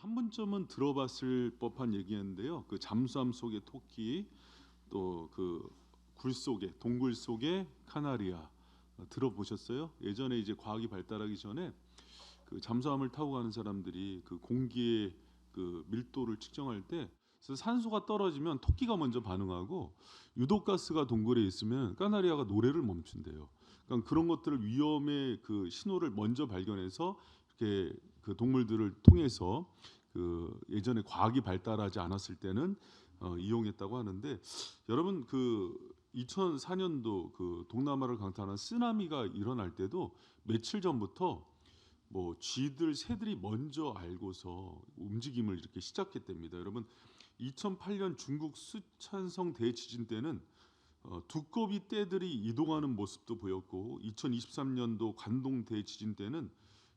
한 번쯤은 들어봤을 법한 얘기인데요. 그 잠수함 속의 토끼, 또 그 굴 속에 동굴 속의 카나리아 들어보셨어요? 예전에 이제 과학이 발달하기 전에 그 잠수함을 타고 가는 사람들이 그 공기의 그 밀도를 측정할 때 그래서 산소가 떨어지면 토끼가 먼저 반응하고 유독가스가 동굴에 있으면 까나리아가 노래를 멈춘대요. 그러니까 그런 것들을 위험의 그 신호를 먼저 발견해서 이렇게 그 동물들을 통해서 그 예전에 과학이 발달하지 않았을 때는 이용했다고 하는데, 여러분 그 2004년도 그 동남아를 강타하는 쓰나미가 일어날 때도 며칠 전부터 뭐 쥐들 새들이 먼저 알고서 움직임을 이렇게 시작했답니다. 여러분 2008년 중국 수촨성 대지진 때는 두꺼비 떼들이 이동하는 모습도 보였고, 2023년도 관동 대지진 때는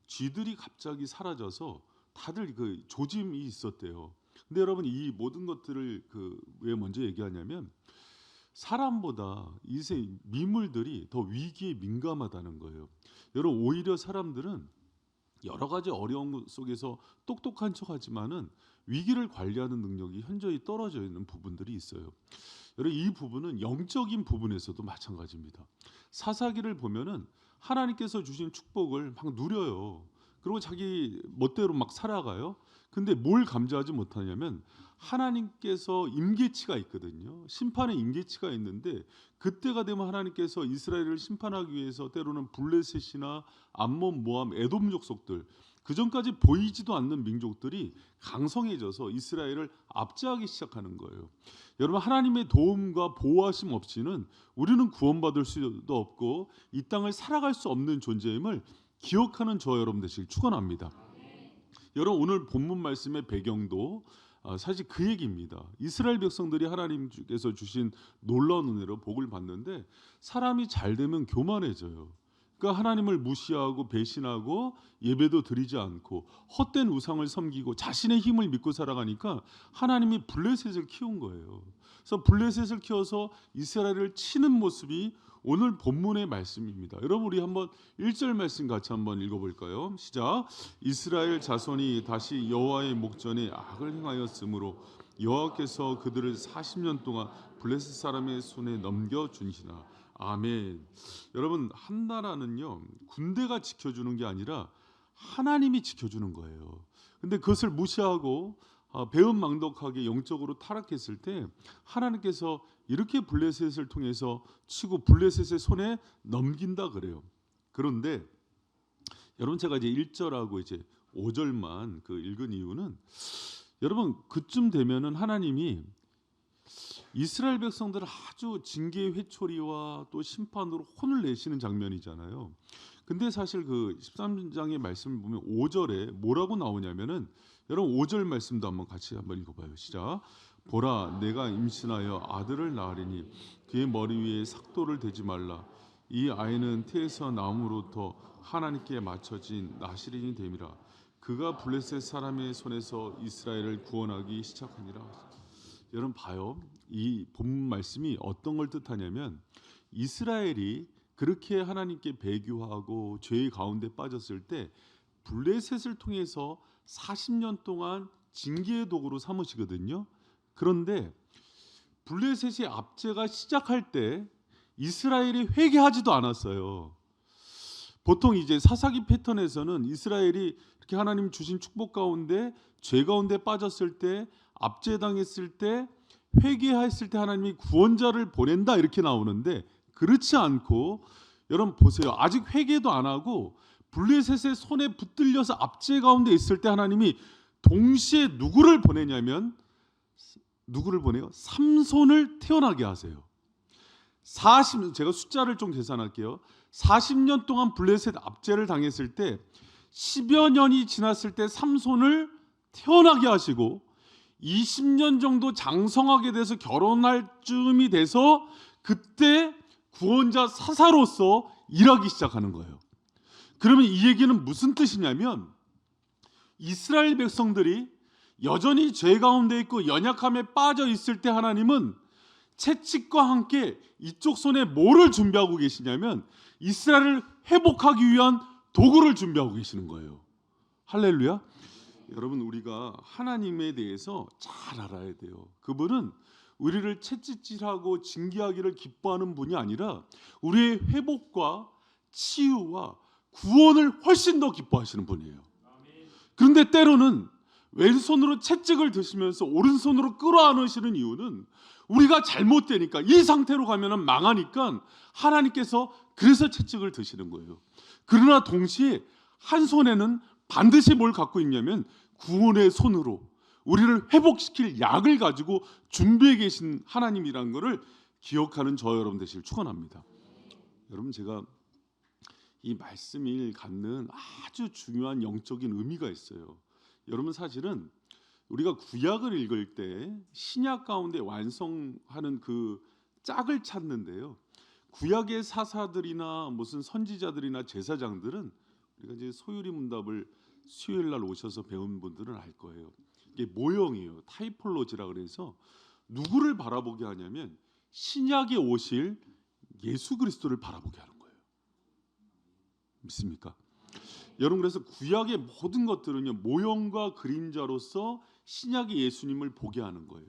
쥐들이 갑자기 사라져서 다들 그 조짐이 있었대요. 근데 여러분 이 모든 것들을 그 왜 먼저 얘기하냐면 사람보다 이세 미물들이 더 위기에 민감하다는 거예요. 여러분 오히려 사람들은 여러 가지 어려움 속에서 똑똑한 척하지만은 위기를 관리하는 능력이 현저히 떨어져 있는 부분들이 있어요. 여러분 이 부분은 영적인 부분에서도 마찬가지입니다. 사사기를 보면은 하나님께서 주신 축복을 막 누려요. 그리고 자기 멋대로 막 살아가요. 근데 뭘 감지하지 못하냐면 하나님께서 임계치가 있거든요. 심판의 임계치가 있는데 그때가 되면 하나님께서 이스라엘을 심판하기 위해서 때로는 블레셋이나 암몬, 모함, 에돔 족속들, 그 전까지 보이지도 않는 민족들이 강성해져서 이스라엘을 압제하기 시작하는 거예요. 여러분 하나님의 도움과 보호하심 없이는 우리는 구원받을 수도 없고 이 땅을 살아갈 수 없는 존재임을 기억하는 저 여러분 되시길 축원합니다. 여러분 오늘 본문 말씀의 배경도 사실 그 얘기입니다. 이스라엘 백성들이 하나님께서 주신 놀라운 은혜로 복을 받는데 사람이 잘 되면 교만해져요. 그러니까 하나님을 무시하고 배신하고 예배도 드리지 않고 헛된 우상을 섬기고 자신의 힘을 믿고 살아가니까 하나님이 블레셋을 키운 거예요. 그래서 블레셋을 키워서 이스라엘을 치는 모습이 오늘 본문의 말씀입니다. 여러분 우리 한번 1절 말씀 같이 한번 읽어볼까요? 시작. 이스라엘 자손이 다시 여호와의 목전에 악을 행하였으므로 여호와께서 그들을 40년 동안 블레셋 사람의 손에 넘겨주시나. 아멘. 여러분 한 나라는요 군대가 지켜주는 게 아니라 하나님이 지켜주는 거예요. 근데 그것을 무시하고 배은망덕하게 영적으로 타락했을 때 하나님께서 이렇게 블레셋을 통해서 치고 블레셋의 손에 넘긴다 그래요. 그런데 여러분 제가 이제 1절하고 이제 5절만 그 읽은 이유는 여러분 그쯤 되면은 하나님이 이스라엘 백성들을 아주 징계의 회초리와 또 심판으로 혼을 내시는 장면이잖아요. 근데 사실 그 13장의 말씀을 보면 5절에 뭐라고 나오냐면은 여러분 5절 말씀도 한번 같이 한번 읽어봐요. 시작. 보라 내가 임신하여 아들을 낳으리니 그의 머리 위에 삭도를 대지 말라. 이 아이는 태에서 나옴으로부터 하나님께 맞춰진 나시린이 됨이라. 그가 블레셋 사람의 손에서 이스라엘을 구원하기 시작하니라. 여러분 봐요. 이 본문 말씀이 어떤 걸 뜻하냐면 이스라엘이 그렇게 하나님께 배교하고 죄의 가운데 빠졌을 때 블레셋을 통해서 40년 동안 징계의 도구로 삼으시거든요. 그런데 블레셋의 압제가 시작할 때 이스라엘이 회개하지도 않았어요. 보통 이제 사사기 패턴에서는 이스라엘이 이렇게 하나님 주신 축복 가운데 죄 가운데 빠졌을 때 압제당했을 때 회개했을 때 하나님이 구원자를 보낸다 이렇게 나오는데 그렇지 않고 여러분 보세요. 아직 회개도 안 하고 블레셋의 손에 붙들려서 압제 가운데 있을 때 하나님이 동시에 누구를 보내냐면 누구를 보내요? 삼손을 태어나게 하세요. 제가 숫자를 좀 계산할게요. 40년 동안 블레셋 압제를 당했을 때 10여 년이 지났을 때 삼손을 태어나게 하시고 20년 정도 장성하게 돼서 결혼할 쯤이 돼서 그때 구원자 사사로서 일하기 시작하는 거예요. 그러면 이 얘기는 무슨 뜻이냐면 이스라엘 백성들이 여전히 죄 가운데 있고 연약함에 빠져 있을 때 하나님은 채찍과 함께 이쪽 손에 뭐를 준비하고 계시냐면 이스라엘을 회복하기 위한 도구를 준비하고 계시는 거예요. 할렐루야. 여러분, 우리가 하나님에 대해서 잘 알아야 돼요. 그분은 우리를 채찍질하고 징계하기를 기뻐하는 분이 아니라 우리의 회복과 치유와 구원을 훨씬 더 기뻐하시는 분이에요. 그런데 때로는 왼손으로 채찍을 드시면서 오른손으로 끌어안으시는 이유는 우리가 잘못되니까, 이 상태로 가면 망하니까 하나님께서 그래서 채찍을 드시는 거예요. 그러나 동시에 한 손에는 반드시 뭘 갖고 있냐면 구원의 손으로 우리를 회복시킬 약을 가지고 준비해 계신 하나님이라는 것을 기억하는 저 여러분 되시길 축원합니다. 여러분, 제가 이 말씀이 갖는 아주 중요한 영적인 의미가 있어요. 여러분, 사실은 우리가 구약을 읽을 때 신약 가운데 완성하는 그 짝을 찾는데요. 구약의 사사들이나 무슨 선지자들이나 제사장들은, 우리가 이제 소유리 문답을 수요일 날 오셔서 배운 분들은 알 거예요. 이게 모형이에요. 타이폴로지라 그래서 누구를 바라보게 하냐면 신약에 오실 예수 그리스도를 바라보게 하는 거예요. 믿습니까? 여러분, 그래서 구약의 모든 것들은요, 모형과 그림자로서 신약의 예수님을 보게 하는 거예요.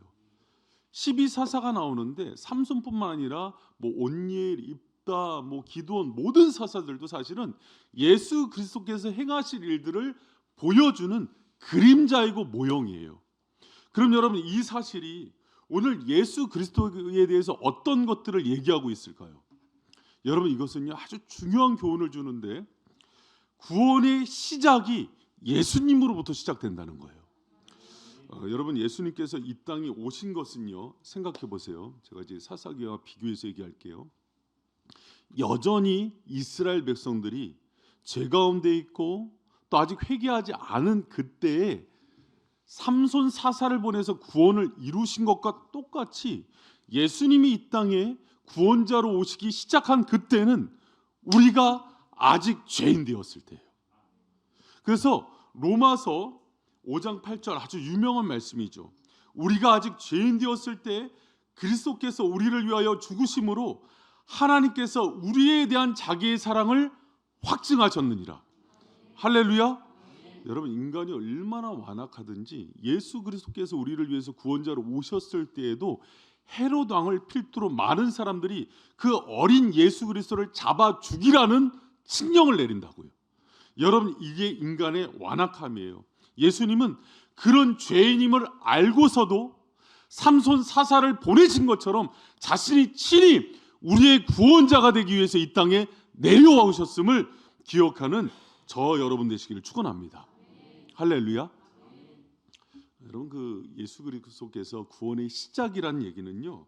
12사사가 나오는데 삼손뿐만 아니라 뭐 온니엘, 입다, 뭐 기드온, 모든 사사들도 사실은 예수 그리스도께서 행하실 일들을 보여주는 그림자이고 모형이에요. 그럼 여러분, 이 사실이 오늘 예수 그리스도에 대해서 어떤 것들을 얘기하고 있을까요? 여러분, 이것은요 아주 중요한 교훈을 주는데, 구원의 시작이 예수님으로부터 시작된다는 거예요. 여러분, 예수님께서 이 땅에 오신 것은요, 생각해 보세요. 제가 이제 사사기와 비교해서 얘기할게요. 여전히 이스라엘 백성들이 죄 가운데 있고 또 아직 회개하지 않은 그때에 삼손 사사를 보내서 구원을 이루신 것과 똑같이 예수님이 이 땅에 구원자로 오시기 시작한 그때는 우리가 아직 죄인 되었을 때예요. 그래서 로마서 5장 8절 아주 유명한 말씀이죠. 우리가 아직 죄인 되었을 때 그리스도께서 우리를 위하여 죽으심으로 하나님께서 우리에 대한 자기의 사랑을 확증하셨느니라. 할렐루야. 여러분, 인간이 얼마나 완악하든지 예수 그리스도께서 우리를 위해서 구원자로 오셨을 때에도 헤롯 왕을 필두로 많은 사람들이 그 어린 예수 그리스도를 잡아 죽이라는 칙령을 내린다고요. 여러분, 이게 인간의 완악함이에요. 예수님은 그런 죄인임을 알고서도 삼손 사사를 보내신 것처럼 자신이 친히 우리의 구원자가 되기 위해서 이 땅에 내려와 오셨음을 기억하는 저 여러분 되시기를 축원합니다. 할렐루야. 여러분, 그 예수 그리스도께서 구원의 시작이라는 얘기는요,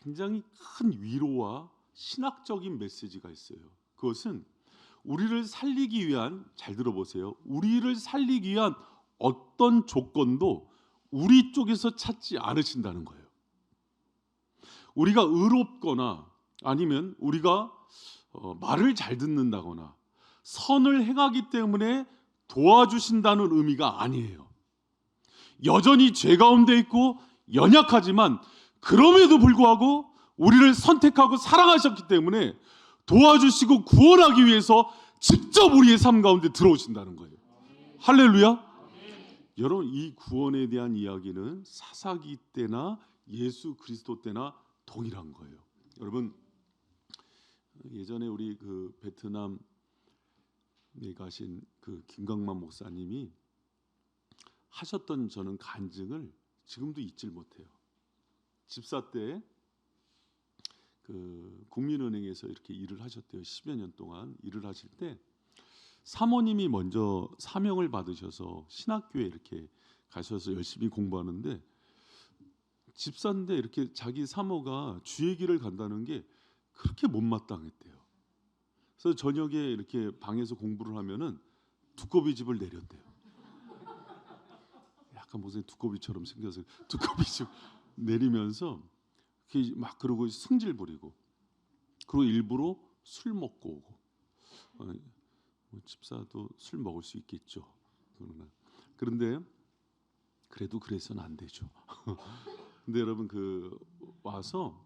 굉장히 큰 위로와 신학적인 메시지가 있어요. 그것은 우리를 살리기 위한, 잘 들어보세요, 우리를 살리기 위한 어떤 조건도 우리 쪽에서 찾지 않으신다는 거예요. 우리가 의롭거나 아니면 우리가 말을 잘 듣는다거나 선을 행하기 때문에 도와주신다는 의미가 아니에요. 여전히 죄 가운데 있고 연약하지만 그럼에도 불구하고 우리를 선택하고 사랑하셨기 때문에 도와주시고 구원하기 위해서 직접 우리의 삶 가운데 들어오신다는 거예요. 할렐루야. 여러분, 이 구원에 대한 이야기는 사사기 때나 예수 그리스도 때나 동일한 거예요. 여러분, 예전에 우리 그 베트남에 가신 그 김강만 목사님이 하셨던 저는 간증을 지금도 잊질 못해요. 집사 때 그 국민은행에서 이렇게 일을 하셨대요. 10여 년 동안 일을 하실 때 사모님이 먼저 사명을 받으셔서 신학교에 이렇게 가셔서 열심히 공부하는데, 집사인데 이렇게 자기 사모가 주의 길을 간다는 게 그렇게 못마땅했대요. 그래서 저녁에 이렇게 방에서 공부를 하면은 두꺼비 집을 내렸대요. 약간 무슨 두꺼비처럼 생겨서 두꺼비 집 내리면서 막 그러고 승질 부리고, 그리고 일부러 술 먹고 오고. 집사도 술 먹을 수 있겠죠. 그런데 그래도 그래서는 안 되죠. 근데 여러분, 그 와서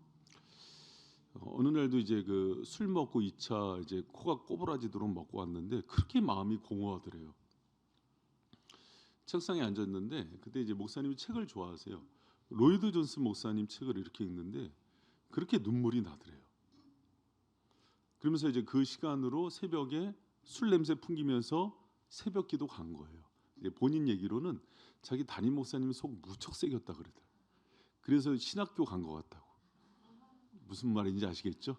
어느 날도 이제 그 술 먹고 2차 이제 코가 꼬부라지도록 먹고 왔는데 그렇게 마음이 공허하더래요. 책상에 앉았는데 그때 이제 목사님이 책을 좋아하세요. 로이드 존스 목사님 책을 이렇게 읽는데 그렇게 눈물이 나더래요. 그러면서 이제 그 시간으로 새벽에 술 냄새 풍기면서 새벽기도 간 거예요. 이제 본인 얘기로는 자기 담임 목사님 속 무척 새겼다 그러더라고요. 그래서 신학교 간 것 같다고. 무슨 말인지 아시겠죠?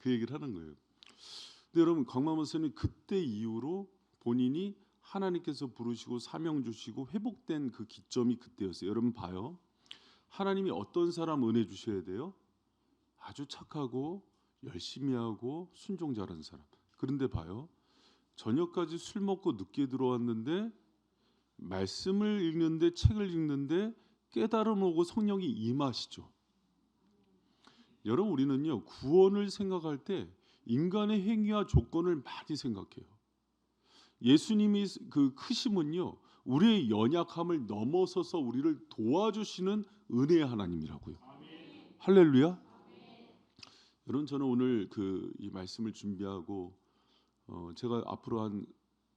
그 얘기를 하는 거예요. 근데 여러분 광만 목사님 그때 이후로 본인이 하나님께서 부르시고 사명 주시고 회복된 그 기점이 그때였어요. 여러분 봐요. 하나님이 어떤 사람 은혜 주셔야 돼요? 아주 착하고 열심히 하고 순종잘하는 사람. 그런데 봐요. 저녁까지 술 먹고 늦게 들어왔는데 말씀을 읽는데 책을 읽는데 깨달음 오고 성령이 임하시죠. 여러분 우리는요 구원을 생각할 때 인간의 행위와 조건을 많이 생각해요. 예수님이 그 크심은요 우리의 연약함을 넘어서서 우리를 도와주시는 은혜의 하나님이라고요. 할렐루야. 여러분 저는 오늘 이 말씀을 준비하고 제가 앞으로 한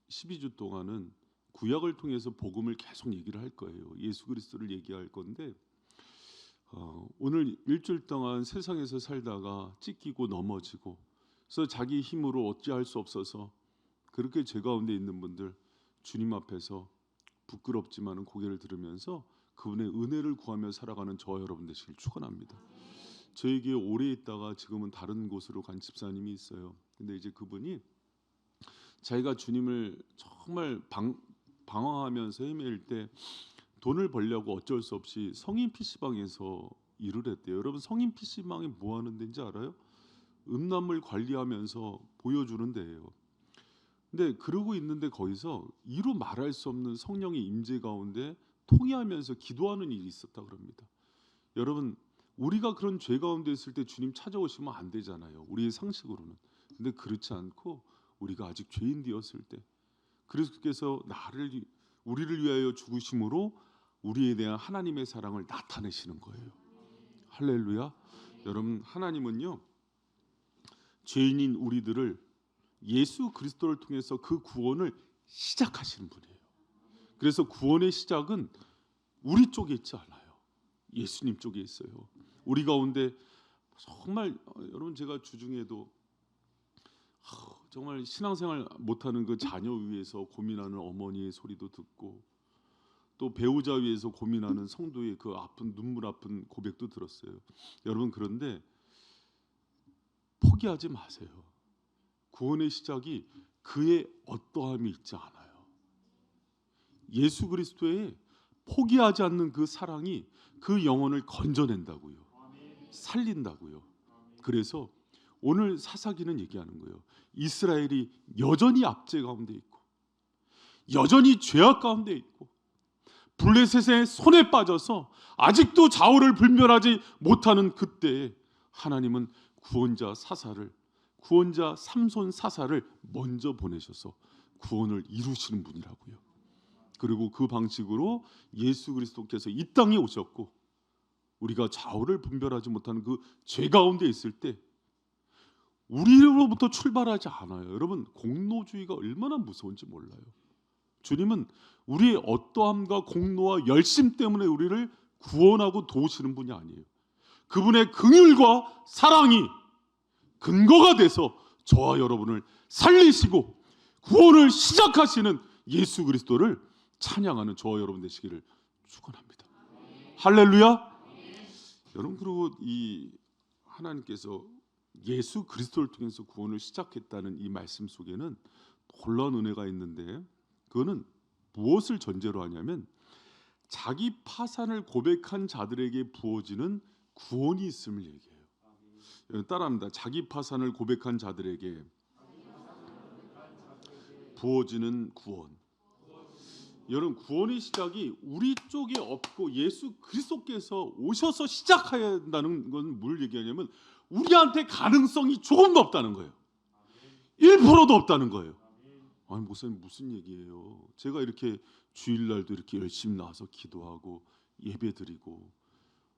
12주 동안은 구약을 통해서 복음을 계속 얘기를 할 거예요. 예수 그리스도를 얘기할 건데 오늘 일주일 동안 세상에서 살다가 찢기고 넘어지고 그래서 자기 힘으로 어찌할 수 없어서 그렇게 죄 가운데 있는 분들 주님 앞에서 부끄럽지만은 고개를 들으면서 그분의 은혜를 구하며 살아가는 저와 여러분 되시길 축원합니다. 저에게 오래 있다가 지금은 다른 곳으로 간 집사님이 있어요. 근데 이제 그분이 자기가 주님을 정말 방황하면서 헤매일 때 돈을 벌려고 어쩔 수 없이 성인 PC방에서 일을 했대요. 여러분 성인 PC방이 뭐 하는 데인지 알아요? 음란물 관리하면서 보여주는 데예요. 근데 그러고 있는데 거기서 이루 말할 수 없는 성령의 임재 가운데 통회하면서 기도하는 일이 있었다 그럽니다. 여러분 우리가 그런 죄 가운데 있을 때 주님 찾아오시면 안 되잖아요. 우리의 상식으로는. 근데 그렇지 않고 우리가 아직 죄인 되었을 때 그리스도께서 우리를 위하여 죽으심으로 우리에 대한 하나님의 사랑을 나타내시는 거예요. 할렐루야. 여러분 하나님은요 죄인인 우리들을 예수 그리스도를 통해서 그 구원을 시작하시는 분이에요. 그래서 구원의 시작은 우리 쪽에 있지 않아요. 예수님 쪽에 있어요. 우리 가운데 정말 여러분 제가 주중에도 정말 신앙생활 못하는 그 자녀 위해서 고민하는 어머니의 소리도 듣고 또 배우자 위해서 고민하는 성도의 그 아픈 눈물 아픈 고백도 들었어요. 여러분 그런데 포기하지 마세요. 구원의 시작이 그의 어떠함이 있지 않아요. 예수 그리스도의 포기하지 않는 그 사랑이 그 영혼을 건져낸다고요. 살린다고요. 그래서 오늘 사사기는 얘기하는 거예요. 이스라엘이 여전히 압제 가운데 있고 여전히 죄악 가운데 있고 블레셋의 손에 빠져서 아직도 좌우를 분별하지 못하는 그때에 하나님은 구원자 삼손 사사를 먼저 보내셔서 구원을 이루시는 분이라고요. 그리고 그 방식으로 예수 그리스도께서 이 땅에 오셨고 우리가 좌우를 분별하지 못하는 그 죄 가운데 있을 때 우리로부터 출발하지 않아요. 여러분 공로주의가 얼마나 무서운지 몰라요. 주님은 우리의 어떠함과 공로와 열심 때문에 우리를 구원하고 도우시는 분이 아니에요. 그분의 긍휼과 사랑이 근거가 돼서 저와 여러분을 살리시고 구원을 시작하시는 예수 그리스도를 찬양하는 저와 여러분 되시기를 축원합니다. 할렐루야. 여러분 그리고 이 하나님께서 예수 그리스도를 통해서 구원을 시작했다는 이 말씀 속에는 놀라운 은혜가 있는데 그거는 무엇을 전제로 하냐면 자기 파산을 고백한 자들에게 부어지는 구원이 있음을 얘기해요. 따라합니다. 자기 파산을 고백한 자들에게 부어지는 구원. 여러분 구원의 시작이 우리 쪽에 없고 예수 그리스도께서 오셔서 시작해야 한다는 건 뭘 얘기하냐면 우리한테 가능성이 조금도 없다는 거예요. 1%도 없다는 거예요. 아니 목사님 무슨 얘기예요? 제가 이렇게 주일날도 이렇게 열심히 나와서 기도하고 예배드리고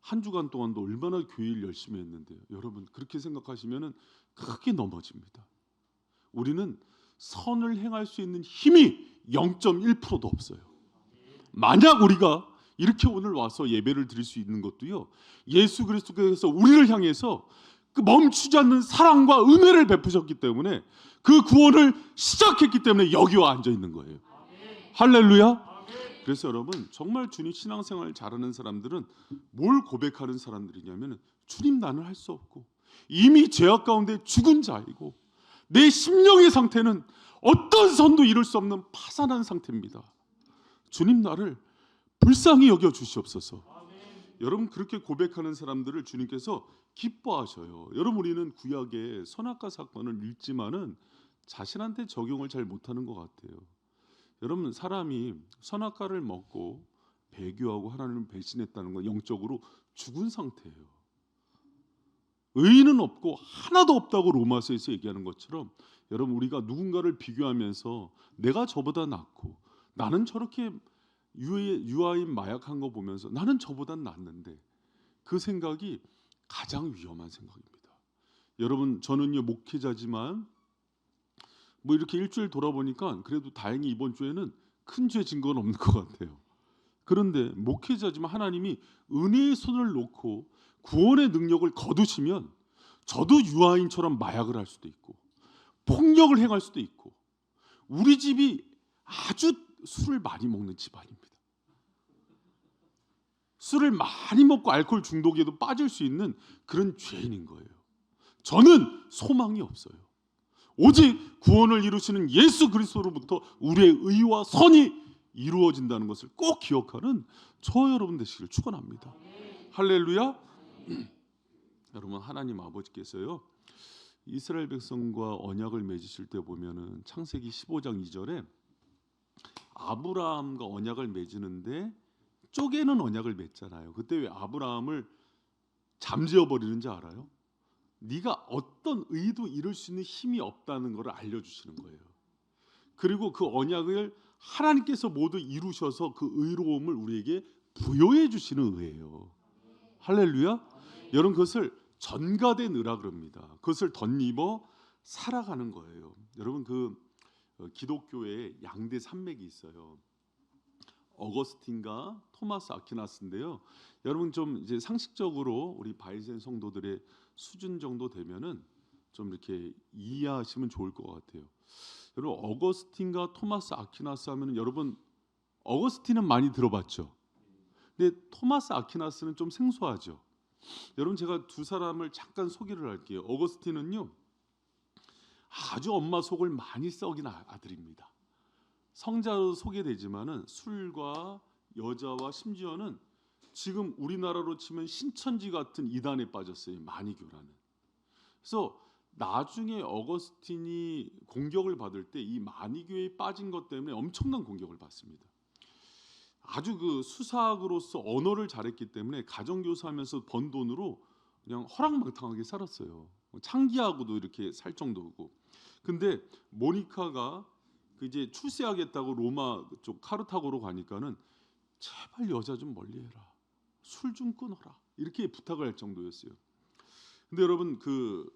한 주간 동안도 얼마나 교회를 열심히 했는데요. 여러분 그렇게 생각하시면은 크게 넘어집니다. 우리는 선을 행할 수 있는 힘이 0.1%도 없어요. 만약 우리가 이렇게 오늘 와서 예배를 드릴 수 있는 것도요, 예수 그리스도께서 우리를 향해서 그 멈추지 않는 사랑과 은혜를 베푸셨기 때문에, 그 구원을 시작했기 때문에 여기 와 앉아 있는 거예요. 할렐루야. 그래서 여러분, 정말 주님 신앙생활 잘하는 사람들은 뭘 고백하는 사람들이냐면, 주님, 나는 할 수 없고 이미 죄악 가운데 죽은 자이고 내 심령의 상태는 어떤 선도 이룰 수 없는 파산한 상태입니다. 주님, 나를 불쌍히 여겨 주시옵소서. 여러분, 그렇게 고백하는 사람들을 주님께서 기뻐하셔요. 여러분, 우리는 구약의 선악과 사건을 읽지만은 자신한테 적용을 잘 못하는 것 같아요. 여러분, 사람이 선악과를 먹고 배교하고 하나님을 배신했다는 건 영적으로 죽은 상태예요. 의인은 없고 하나도 없다고 로마서에서 얘기하는 것처럼, 여러분, 우리가 누군가를 비교하면서 내가 저보다 낫고 나는 저렇게 유아인 마약한 거 보면서 나는 저보다 낫는데, 그 생각이 가장 위험한 생각입니다. 여러분, 저는요 목회자지만 뭐 이렇게 일주일 돌아보니까 그래도 다행히 이번 주에는 큰 죄 진 건 없는 것 같아요. 그런데 목회자지만 하나님이 은혜의 손을 놓고 구원의 능력을 거두시면 저도 유아인처럼 마약을 할 수도 있고 폭력을 행할 수도 있고, 우리 집이 아주 술을 많이 먹는 집안입니다. 술을 많이 먹고 알코올 중독에도 빠질 수 있는 그런 죄인인 거예요. 저는 소망이 없어요. 오직 구원을 이루시는 예수 그리스도로부터 우리의 의와 선이 이루어진다는 것을 꼭 기억하는 저 여러분 되시길 축원합니다. 할렐루야. 여러분, 하나님 아버지께서요 이스라엘 백성과 언약을 맺으실 때 보면은 창세기 15장 2절에 아브라함과 언약을 맺으는데 쪼개는 언약을 맺잖아요. 그때 왜 아브라함을 잠재워 버리는지 알아요? 네가 어떤 의도 이룰 수 있는 힘이 없다는 것을 알려주시는 거예요. 그리고 그 언약을 하나님께서 모두 이루셔서 그 의로움을 우리에게 부여해 주시는 의예요. 할렐루야. 여러분, 그것을 전가된 의라 그럽니다. 그것을 덧입어 살아가는 거예요. 여러분, 그 기독교에 양대 산맥이 있어요. 어거스틴과 토마스 아퀴나스인데요. 여러분, 좀 이제 상식적으로 우리 바이센 성도들의 수준 정도 되면은 좀 이렇게 이해하시면 좋을 것 같아요. 여러분, 어거스틴과 토마스 아퀴나스 하면은, 여러분 어거스틴은 많이 들어봤죠. 근데 토마스 아퀴나스는 좀 생소하죠. 여러분, 제가 두 사람을 잠깐 소개를 할게요. 어거스틴은요 아주 엄마 속을 많이 썩인 아들입니다. 성자로 소개되지만은 술과 여자와 심지어는 지금 우리나라로 치면 신천지 같은 이단에 빠졌어요. 마니교라는. 그래서 나중에 어거스틴이 공격을 받을 때 이 마니교에 빠진 것 때문에 엄청난 공격을 받습니다. 아주 그 수사학으로서 언어를 잘했기 때문에 가정교사하면서 번 돈으로 그냥 허랑방탕하게 살았어요. 창기하고도 이렇게 살 정도고. 근데 모니카가 그 이제 출세하겠다고 로마 쪽 카르타고로 가니까는 제발 여자 좀 멀리해라, 술 좀 끊어라, 이렇게 부탁을 할 정도였어요. 근데 여러분, 그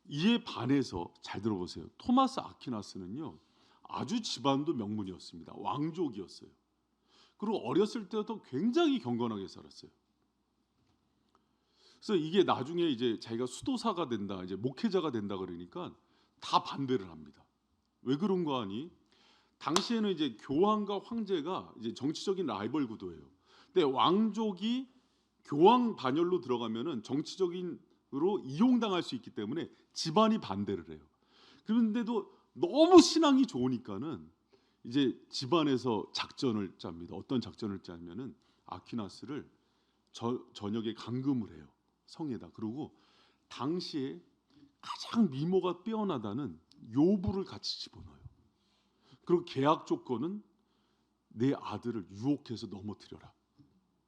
이에 반해서 잘 들어보세요. 토마스 아퀴나스는요 아주 집안도 명문이었습니다. 왕족이었어요. 그리고 어렸을 때부터 굉장히 경건하게 살았어요. 그래서 이게 나중에 이제 자기가 수도사가 된다, 이제 목회자가 된다 그러니까 다 반대를 합니다. 왜 그런가 하니, 당시에는 이제 교황과 황제가 이제 정치적인 라이벌 구도예요. 근데 왕족이 교황 반열로 들어가면은 정치적인으로 이용당할 수 있기 때문에 집안이 반대를 해요. 그런데도 너무 신앙이 좋으니까는 이제 집안에서 작전을 짭니다. 어떤 작전을 짜면은 아퀴나스를 저녁에 감금을 해요, 성에다. 그리고 당시에 가장 미모가 빼어나다는 요부를 같이 집어넣어요. 그리고 계약 조건은 내 아들을 유혹해서 넘어뜨려라,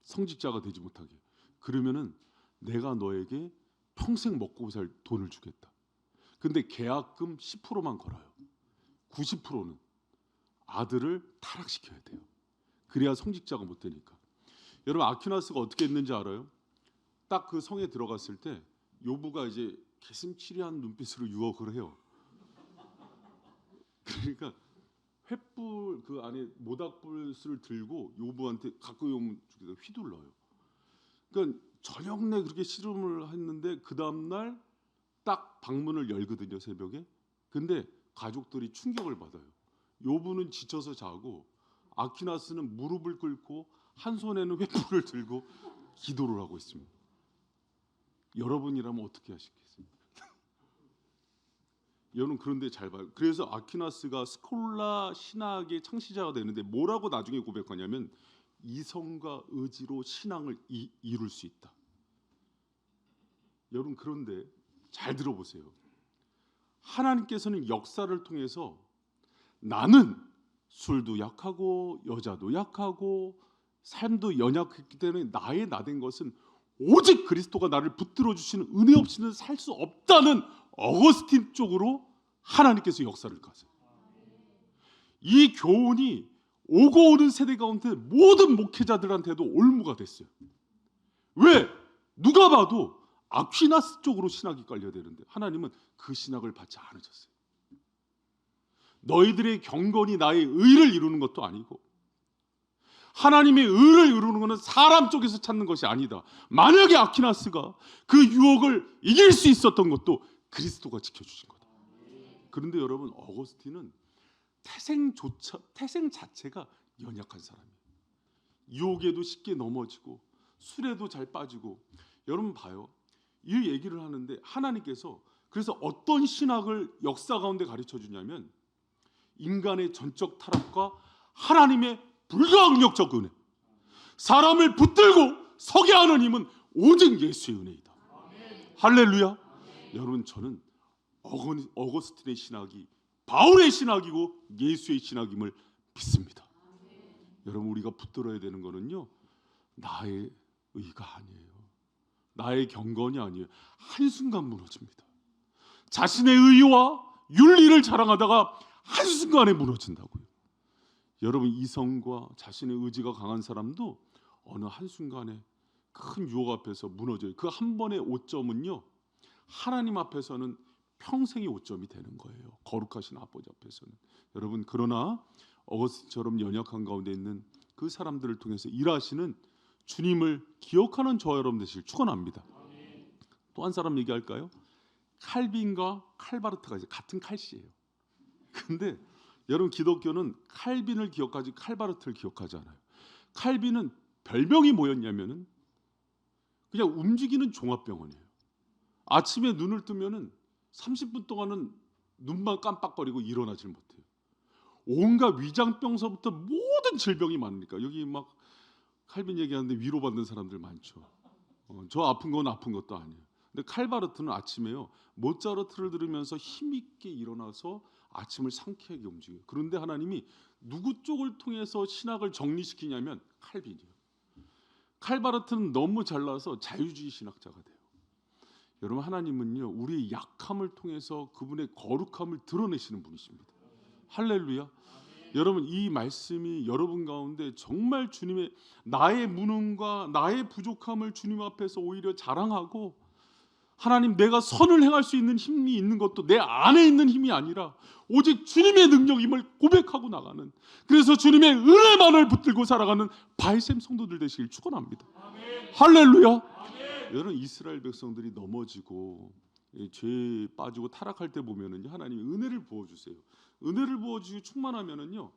성직자가 되지 못하게. 그러면은 내가 너에게 평생 먹고 살 돈을 주겠다. 근데 계약금 10%만 걸어요. 90%는 아들을 타락시켜야 돼요. 그래야 성직자가 못 되니까. 여러분, 아퀴나스가 어떻게 했는지 알아요? 딱 그 성에 들어갔을 때 요부가 이제 개슴치레한 눈빛으로 유혹을 해요. 그러니까 횃불 그 안에 모닥불을 들고 요부한테 가까이 오면 휘둘러요. 그러니까 저녁 내 그렇게 씨름을 했는데 그 다음 날 딱 방문을 열거든요, 새벽에. 근데 가족들이 충격을 받아요. 요부는 지쳐서 자고 아키나스는 무릎을 꿇고 한 손에는 횃불을 들고 기도를 하고 있습니다. 여러분이라면 어떻게 하시겠어요? 여러분 그런데 잘 봐요. 그래서 아퀴나스가 스콜라 신학의 창시자가 되는데 뭐라고 나중에 고백하냐면 이성과 의지로 신앙을 이룰 수 있다. 여러분 그런데 잘 들어보세요. 하나님께서는 역사를 통해서 나는 술도 약하고 여자도 약하고 삶도 연약했기 때문에 나의 나된 것은 오직 그리스도가 나를 붙들어 주시는 은혜 없이는 살 수 없다는 어거스틴 쪽으로 하나님께서 역사를 가세요. 이 교훈이 오고 오는 세대 가운데 모든 목회자들한테도 올무가 됐어요. 왜? 누가 봐도 아퀴나스 쪽으로 신학이 깔려야 되는데 하나님은 그 신학을 받지 않으셨어요. 너희들의 경건이 나의 의를 이루는 것도 아니고 하나님의 의를 이루는 것은 사람 쪽에서 찾는 것이 아니다. 만약에 아퀴나스가 그 유혹을 이길 수 있었던 것도 그리스도가 지켜주신 거다. 그런데 여러분 어거스틴은 태생 자체가 연약한 사람이에요. 유혹에도 쉽게 넘어지고 술에도 잘 빠지고. 여러분 봐요. 이 얘기를 하는데 하나님께서 그래서 어떤 신학을 역사 가운데 가르쳐 주냐면 인간의 전적 타락과 하나님의 불가항력적 은혜. 사람을 붙들고 서게 하는 힘은 오직 예수의 은혜이다. 할렐루야. 여러분 저는 어거스틴의 신학이 바울의 신학이고 예수의 신학임을 믿습니다. 여러분 우리가 붙들어야 되는 거는요 나의 의가 아니에요. 나의 경건이 아니에요. 한순간 무너집니다. 자신의 의와 윤리를 자랑하다가 한순간에 무너진다고요. 여러분 이성과 자신의 의지가 강한 사람도 어느 한순간에 큰 유혹 앞에서 무너져요. 그 한 번의 오점은요 하나님 앞에서는 평생의 오점이 되는 거예요. 거룩하신 아버지 앞에서는. 여러분 그러나 어거스틴처럼 연약한 가운데 있는 그 사람들을 통해서 일하시는 주님을 기억하는 저와 여러분 되시길 축원합니다. 또 한 사람 얘기할까요? 칼빈과 칼바르트가 이제 같은 칼씨예요. 근데 여러분 기독교는 칼빈을 기억하지 칼바르트를 기억하지 않아요. 칼빈은 별명이 뭐였냐면은 그냥 움직이는 종합병원이에요. 아침에 눈을 뜨면은 30분 동안은 눈만 깜빡거리고 일어나질 못해요. 온갖 위장병서부터 모든 질병이 많으니까 여기 막 칼빈 얘기하는데 위로받는 사람들 많죠. 저 아픈 건 아픈 것도 아니에요. 근데 칼바르트는 아침에요 모차르트를 들으면서 힘있게 일어나서 아침을 상쾌하게 움직여요. 그런데 하나님이 누구 쪽을 통해서 신학을 정리시키냐면 칼빈이에요. 칼바르트는 너무 잘나서 자유주의 신학자가 돼요. 여러분 하나님은요 우리의 약함을 통해서 그분의 거룩함을 드러내시는 분이십니다. 할렐루야. 여러분 이 말씀이 여러분 가운데 정말 주님의 나의 무능과 나의 부족함을 주님 앞에서 오히려 자랑하고 하나님 내가 선을 행할 수 있는 힘이 있는 것도 내 안에 있는 힘이 아니라 오직 주님의 능력임을 고백하고 나가는 그래서 주님의 은혜만을 붙들고 살아가는 바이셈 성도들 되시길 축원합니다. 할렐루야. 여러분 이스라엘 백성들이 넘어지고 죄에 빠지고 타락할 때 보면은 하나님이 은혜를 부어주세요. 은혜를 부어주시고 충만하면은요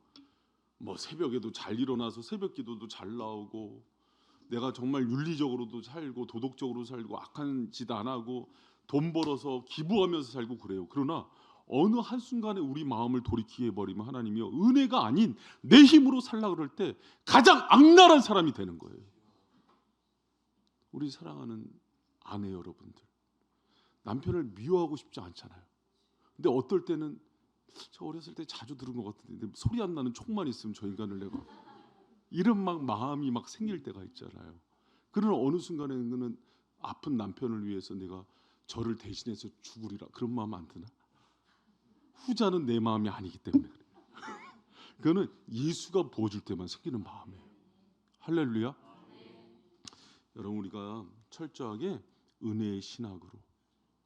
뭐 새벽에도 잘 일어나서 새벽 기도도 잘 나오고 내가 정말 윤리적으로도 살고 도덕적으로 살고 악한 짓 안 하고 돈 벌어서 기부하면서 살고 그래요. 그러나 어느 한순간에 우리 마음을 돌이키게 해버리면 하나님이요 은혜가 아닌 내 힘으로 살라 그럴 때 가장 악랄한 사람이 되는 거예요. 우리 사랑하는 아내 여러분들 남편을 미워하고 싶지 않잖아요. 근데 어떨 때는 저 어렸을 때 자주 들은 것 같은데 소리 안 나는 촉만 있으면 저 인간을 내가 이런 막 마음이 막 생길 때가 있잖아요. 그러나 어느 순간에는 아픈 남편을 위해서 내가 저를 대신해서 죽으리라 그런 마음 안 드나? 후자는 내 마음이 아니기 때문에 그래요. 그거는 예수가 부어줄 때만 생기는 마음이에요. 할렐루야. 여러분 우리가 철저하게 은혜의 신학으로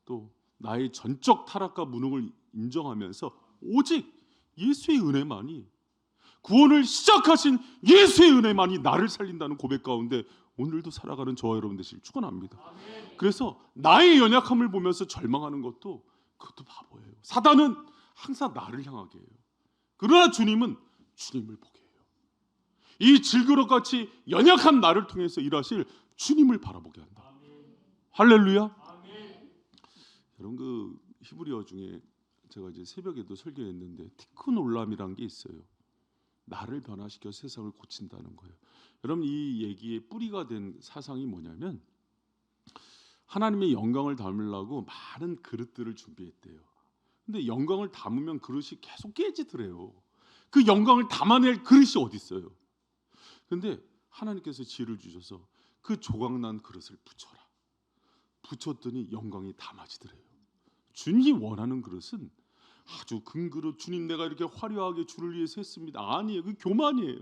또 나의 전적 타락과 무능을 인정하면서 오직 예수의 은혜만이, 구원을 시작하신 예수의 은혜만이 나를 살린다는 고백 가운데 오늘도 살아가는 저와 여러분 되시길 축원합니다. 그래서 나의 연약함을 보면서 절망하는 것도 그것도 바보예요. 사단은 항상 나를 향하게 해요. 그러나 주님은 주님을 보게 해요. 이 질그릇같이 연약한 나를 통해서 일하실 주님을 바라보게 한다. 할렐루야. 여러분, 그 히브리어 중에 제가 이제 새벽에도 설교했는데 티큰 올람이라는 게 있어요. 나를 변화시켜 세상을 고친다는 거예요. 여러분, 이 얘기의 뿌리가 된 사상이 뭐냐면 하나님의 영광을 담으려고 많은 그릇들을 준비했대요. 근데 영광을 담으면 그릇이 계속 깨지더래요. 그 영광을 담아낼 그릇이 어디 있어요? 근데 하나님께서 지혜를 주셔서 그 조각난 그릇을 붙여라. 붙였더니 영광이 담아지더래요. 주님이 원하는 그릇은 아주 큰 그릇, 주님 내가 이렇게 화려하게 주를 위해서 했습니다. 아니에요. 그 교만이에요.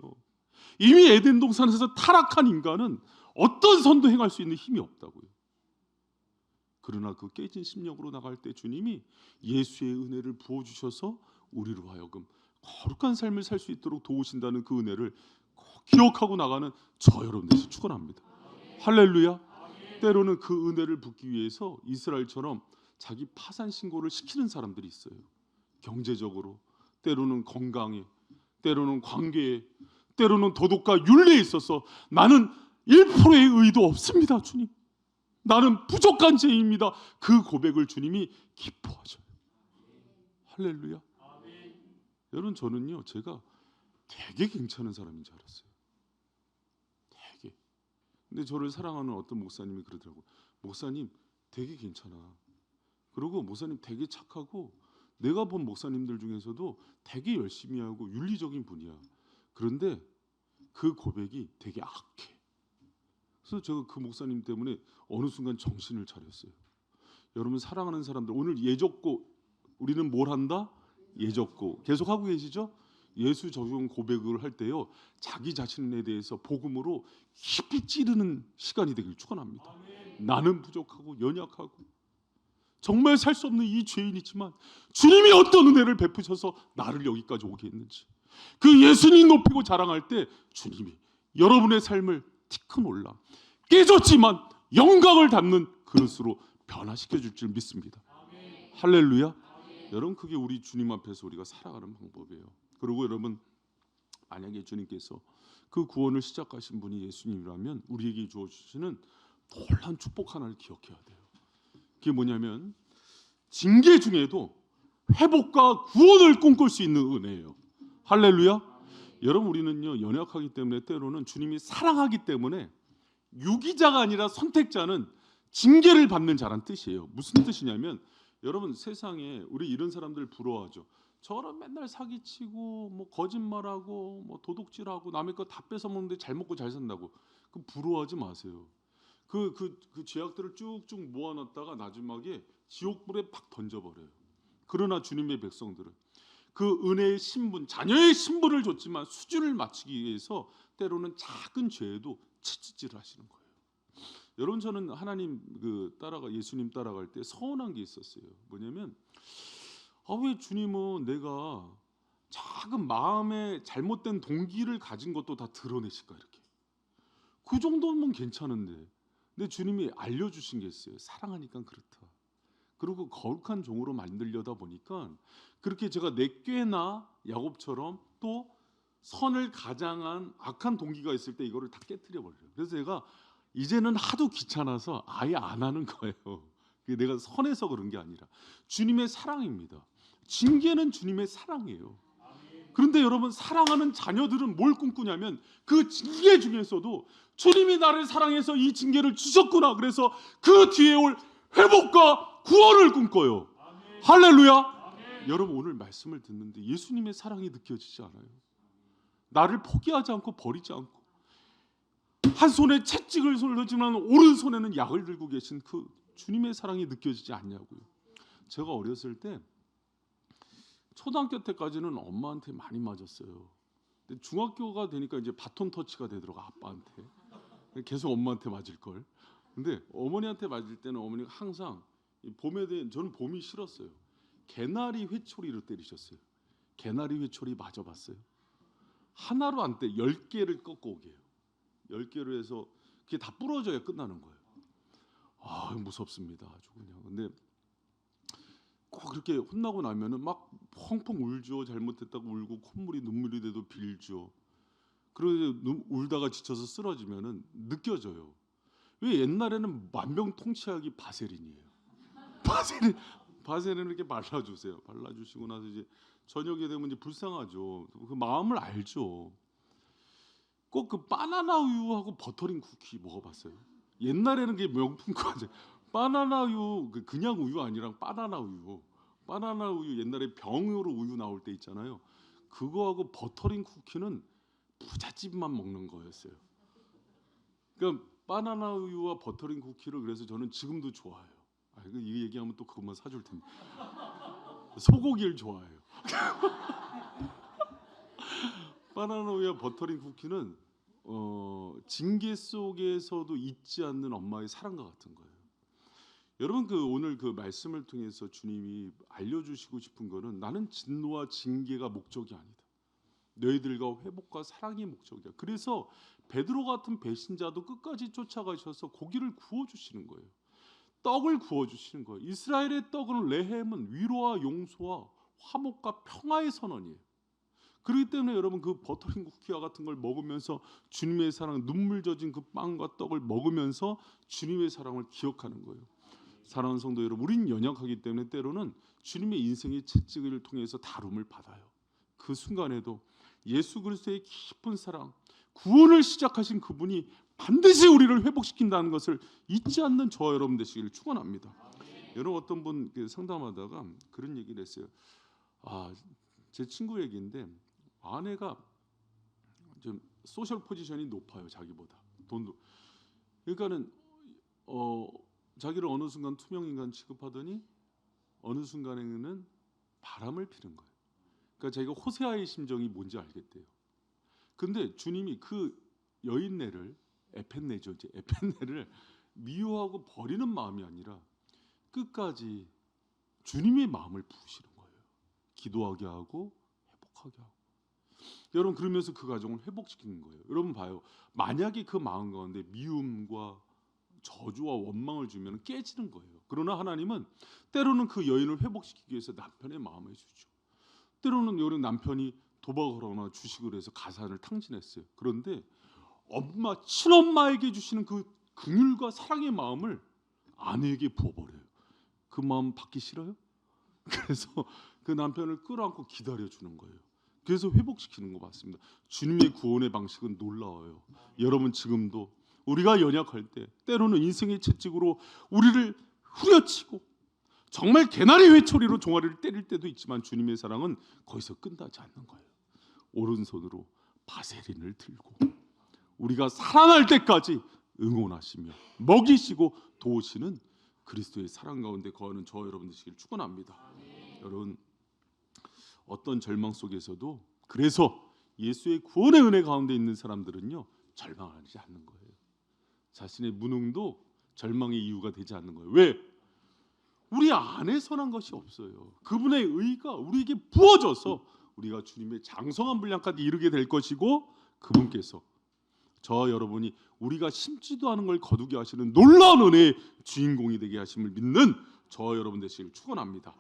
이미 에덴 동산에서 타락한 인간은 어떤 선도 행할 수 있는 힘이 없다고요. 그러나 그 깨진 심령으로 나갈 때 주님이 예수의 은혜를 부어주셔서 우리로 하여금 거룩한 삶을 살 수 있도록 도우신다는 그 은혜를 꼭 기억하고 나가는 저 여러분들이 축원합니다. 할렐루야. 때로는 그 은혜를 붙기 위해서 이스라엘처럼 자기 파산 신고를 시키는 사람들이 있어요. 경제적으로, 때로는 건강에, 때로는 관계에, 때로는 도덕과 윤리에 있어서 나는 1%의 의도 없습니다. 주님, 나는 부족한 죄인입니다. 그 고백을 주님이 기뻐하셔요. 할렐루야. 여러분, 저는요 제가 되게 괜찮은 사람인 줄 알았어요. 되게. 근데 저를 사랑하는 어떤 목사님이 그러더라고요. 목사님 되게 괜찮아. 그리고 목사님 되게 착하고 내가 본 목사님들 중에서도 되게 열심히 하고 윤리적인 분이야. 그런데 그 고백이 되게 악해. 그래서 제가 그 목사님 때문에 어느 순간 정신을 차렸어요. 여러분, 사랑하는 사람들, 오늘 예적고 우리는 뭘 한다? 예적고 계속 하고 계시죠? 예수 적용 고백을 할 때요 자기 자신에 대해서 복음으로 깊이 찌르는 시간이 되길 축원합니다. 나는 부족하고 연약하고 정말 살 수 없는 이 죄인이지만 주님이 어떤 은혜를 베푸셔서 나를 여기까지 오게 했는지, 그 예수님 높이고 자랑할 때 주님이 여러분의 삶을 티큰 올라 깨졌지만 영광을 담는 그릇으로 변화시켜 줄 줄 믿습니다. 할렐루야. 여러분, 그게 우리 주님 앞에서 우리가 살아가는 방법이에요. 그리고 여러분, 만약에 주님께서 그 구원을 시작하신 분이 예수님이라면 우리에게 주어주시는 놀라운 축복 하나를 기억해야 돼요. 그게 뭐냐면 징계 중에도 회복과 구원을 꿈꿀 수 있는 은혜예요. 할렐루야. 여러분, 우리는요 연약하기 때문에 때로는 주님이 사랑하기 때문에 유기자가 아니라 선택자는 징계를 받는 자란 뜻이에요. 무슨 뜻이냐면 여러분, 세상에 우리 이런 사람들 부러워하죠. 저런 맨날 사기치고 뭐 거짓말하고 뭐 도둑질하고 남의 거 다 뺏어 먹는데 잘 먹고 잘 산다고. 그 부러워하지 마세요. 그 죄악들을 쭉쭉 모아놨다가 마지막에 지옥불에 팍 던져버려요. 그러나 주님의 백성들은 그 은혜의 신분, 자녀의 신분을 줬지만 수준을 맞추기 위해서 때로는 작은 죄에도 채찍질을 하시는 거예요. 여러분, 저는 하나님 예수님 따라갈 때 서운한 게 있었어요. 뭐냐면 왜 주님은 내가 작은 마음에 잘못된 동기를 가진 것도 다 드러내실까 이렇게. 그 정도면 괜찮은데. 근데 주님이 알려주신 게 있어요. 사랑하니까 그렇다. 그리고 거룩한 종으로 만들려다 보니까 그렇게 제가 내 꾀나 야곱처럼 또 선을 가장한 악한 동기가 있을 때 이거를 다 깨트려 버려요. 그래서 제가 이제는 하도 귀찮아서 아예 안 하는 거예요. 그게 내가 선해서 그런 게 아니라 주님의 사랑입니다. 징계는 주님의 사랑이에요. 그런데 여러분, 사랑하는 자녀들은 뭘 꿈꾸냐면 그 징계 중에서도 주님이 나를 사랑해서 이 징계를 주셨구나. 그래서 그 뒤에 올 회복과 구원을 꿈꿔요. 할렐루야. 여러분, 오늘 말씀을 듣는데 예수님의 사랑이 느껴지지 않아요? 나를 포기하지 않고 버리지 않고 한 손에 채찍을 들지만 오른손에는 약을 들고 계신 그 주님의 사랑이 느껴지지 않냐고요. 제가 어렸을 때 초등학교 때까지는 엄마한테 많이 맞았어요. 근데 중학교가 되니까 이제 바톤 터치가 되더라고, 아빠한테. 계속 엄마한테 맞을 걸. 근데 어머니한테 맞을 때는 어머니가 항상 봄에 대한, 저는 봄이 싫었어요. 개나리 회초리로 때리셨어요. 개나리 회초리 맞아봤어요? 하나로 안 떼, 10개를 꺾어 오게 해요. 10개를 해서 그게 다 부러져야 끝나는 거예요. 아, 무섭습니다. 아주 그냥. 근데 꼭 그렇게 혼나고 나면은 막 펑펑 울죠. 잘못했다고 울고 콧물이 눈물이 돼도 빌죠. 그리고 울다가 지쳐서 쓰러지면은 느껴져요. 왜 옛날에는 만병통치약이 바세린이에요. 바세린 바세린을 이렇게 발라주세요. 발라주시고 나서 이제 저녁에 되면 이제 불쌍하죠. 그 마음을 알죠. 꼭 그 바나나 우유하고 버터링 쿠키 먹어봤어요? 옛날에는 그게 명품 과자. 바나나 우유 그냥 우유 아니라 바나나 우유. 바나나 우유 옛날에 병으로 우유 나올 때 있잖아요. 그거하고 버터링 쿠키는 부잣집만 먹는 거였어요. 그러니까 바나나 우유와 버터링 쿠키를 그래서 저는 지금도 좋아해요. 이 얘기하면 또 그것만 사줄 텐데. 소고기를 좋아해요. 바나나 우유와 버터링 쿠키는 징계 속에서도 잊지 않는 엄마의 사랑과 같은 거예요. 여러분 오늘 그 말씀을 통해서 주님이 알려주시고 싶은 거는 나는 진노와 징계가 목적이 아니다. 너희들과 회복과 사랑이 목적이야. 그래서 베드로 같은 배신자도 끝까지 쫓아가셔서 고기를 구워주시는 거예요. 떡을 구워주시는 거예요. 이스라엘의 떡은 레헴은 위로와 용서와 화목과 평화의 선언이에요. 그렇기 때문에 여러분 그 버터링 쿠키와 같은 걸 먹으면서 주님의 사랑, 눈물 젖은 그 빵과 떡을 먹으면서 주님의 사랑을 기억하는 거예요. 사랑하는 성도 여러분, 우린 연약하기 때문에 때로는 주님의 인생의 채찍을 통해서 다룸을 받아요. 그 순간에도 예수 그리스도의 깊은 사랑, 구원을 시작하신 그분이 반드시 우리를 회복시킨다는 것을 잊지 않는 저와 여러분 되시기를 축원합니다. 여러분 어떤 분 상담하다가 그런 얘기를 했어요. 제 친구 얘기인데 아내가 좀 소셜 포지션이 높아요. 자기보다 돈도. 그러니까는 자기를 어느 순간 투명인간 취급하더니 어느 순간에는 바람을 피는 거예요. 그러니까 자기가 호세아의 심정이 뭔지 알겠대요. 근데 주님이 그 여인네를 에펜네죠. 이제 에펜네를 미워하고 버리는 마음이 아니라 끝까지 주님의 마음을 부으시는 거예요. 기도하게 하고 회복하게 하고. 여러분 그러면서 그 가정을 회복시키는 거예요. 여러분 봐요. 만약에 그 마음 가운데 미움과 저주와 원망을 주면 깨지는 거예요. 그러나 하나님은 때로는 그 여인을 회복시키기 위해서 남편의 마음을 주죠. 때로는 여러 남편이 도박을 하거나 주식을 해서 가산을 탕진했어요. 그런데 친엄마에게 주시는 그 긍휼과 사랑의 마음을 아내에게 부어버려요. 그 마음 받기 싫어요? 그래서 그 남편을 끌어안고 기다려주는 거예요. 그래서 회복시키는 거 맞습니다. 주님의 구원의 방식은 놀라워요. 여러분 지금도 우리가 연약할 때 때로는 인생의 채찍으로 우리를 후려치고 정말 개나리 회초리로 종아리를 때릴 때도 있지만 주님의 사랑은 거기서 끝나지 않는 거예요. 오른손으로 바세린을 들고 우리가 살아날 때까지 응원하시며 먹이시고 도우시는 그리스도의 사랑 가운데 거하는 저와 여러분 되시길 축원합니다. 여러분 어떤 절망 속에서도 그래서 예수의 구원의 은혜 가운데 있는 사람들은요 절망하지 않는 거예요. 자신의 무능도 절망의 이유가 되지 않는 거예요. 왜? 우리 안에 선한 것이 없어요. 그분의 의가 우리에게 부어져서 우리가 주님의 장성한 분량까지 이르게 될 것이고 그분께서 저와 여러분이 우리가 심지도 않은 걸 거두게 하시는 놀라운 은혜의 주인공이 되게 하심을 믿는 저와 여러분 되시길 축원합니다.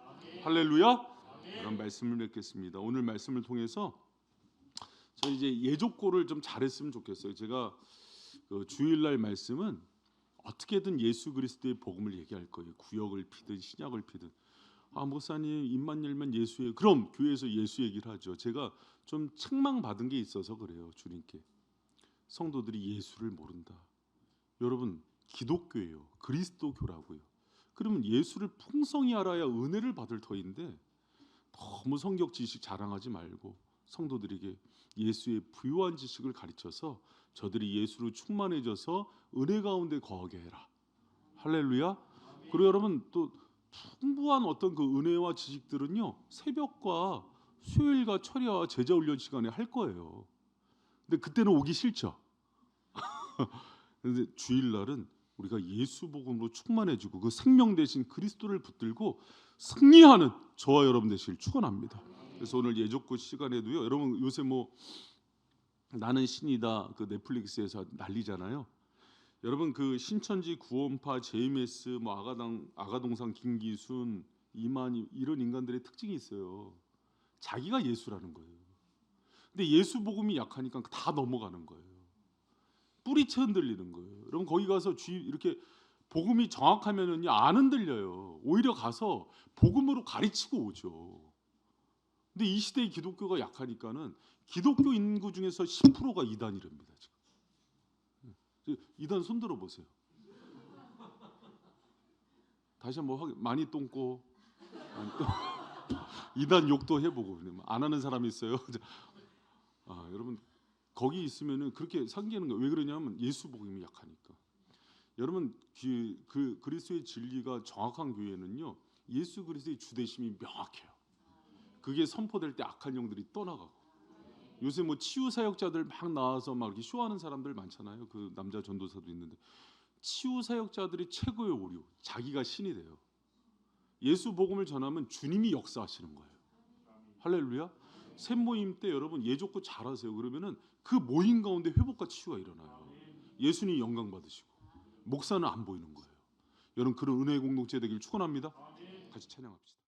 할렐루야. 그런 말씀을 맺겠습니다. 오늘 말씀을 통해서 저 이제 예족고를 좀 잘했으면 좋겠어요. 제가 그 주일날 말씀은 어떻게든 예수 그리스도의 복음을 얘기할 거예요. 구역을 피든 신약을 피든. 목사님 입만 열면 예수예요. 그럼 교회에서 예수 얘기를 하죠. 제가 좀 책망받은 게 있어서 그래요. 주님께. 성도들이 예수를 모른다. 여러분 기독교예요. 그리스도교라고요. 그러면 예수를 풍성히 알아야 은혜를 받을 터인데 너무 성경 지식 자랑하지 말고 성도들에게 예수의 부유한 지식을 가르쳐서 저들이 예수로 충만해져서 은혜 가운데 거하게 해라. 할렐루야. 그리고 여러분 또 풍부한 어떤 그 은혜와 지식들은요 새벽과 수요일과 철야와 제자 훈련 시간에 할 거예요. 근데 그때는 오기 싫죠. 그런데 주일날은 우리가 예수 복음으로 충만해지고 그 생명 대신 그리스도를 붙들고 승리하는 저와 여러분 되시길 축원합니다. 그래서 오늘 예족구 시간에도요. 여러분 요새 뭐 나는 신이다 그 넷플릭스에서 난리잖아요. 여러분 그 신천지 구원파 JMS 뭐 아가동산 김기순 이만희 이런 인간들의 특징이 있어요. 자기가 예수라는 거예요. 근데 예수 복음이 약하니까 다 넘어가는 거예요. 뿌리채 흔들리는 거예요. 여러분 거기 가서 이렇게 복음이 정확하면은요 안 흔들려요. 오히려 가서 복음으로 가르치고 오죠. 근데 이 시대의 기독교가 약하니까는 기독교 인구 중에서 10%가 이단이랍니다. 지금 이단 손 들어 보세요. 다시 한번 많이 똥꼬 이단 욕도 해보고 안 하는 사람이 있어요. 여러분 거기 있으면은 그렇게 상기하는 거예요. 왜 그러냐면 예수 복음이 약하니까. 여러분 그 그리스도의 진리가 정확한 교회는요 예수 그리스도의 주되심이 명확해요. 그게 선포될 때 악한 영들이 떠나가고. 요새 뭐 치유 사역자들 막 나와서 막 이렇게 쇼하는 사람들 많잖아요. 그 남자 전도사도 있는데 치유 사역자들이 최고의 오류. 자기가 신이 돼요. 예수 복음을 전하면 주님이 역사하시는 거예요. 할렐루야. 새 모임 때 여러분 예족구 잘하세요. 그러면은 그 모임 가운데 회복과 치유가 일어나요. 예수님 영광 받으시고 목사는 안 보이는 거예요. 여러분 그런 은혜의 공동체 되길 축원합니다. 같이 찬양합시다.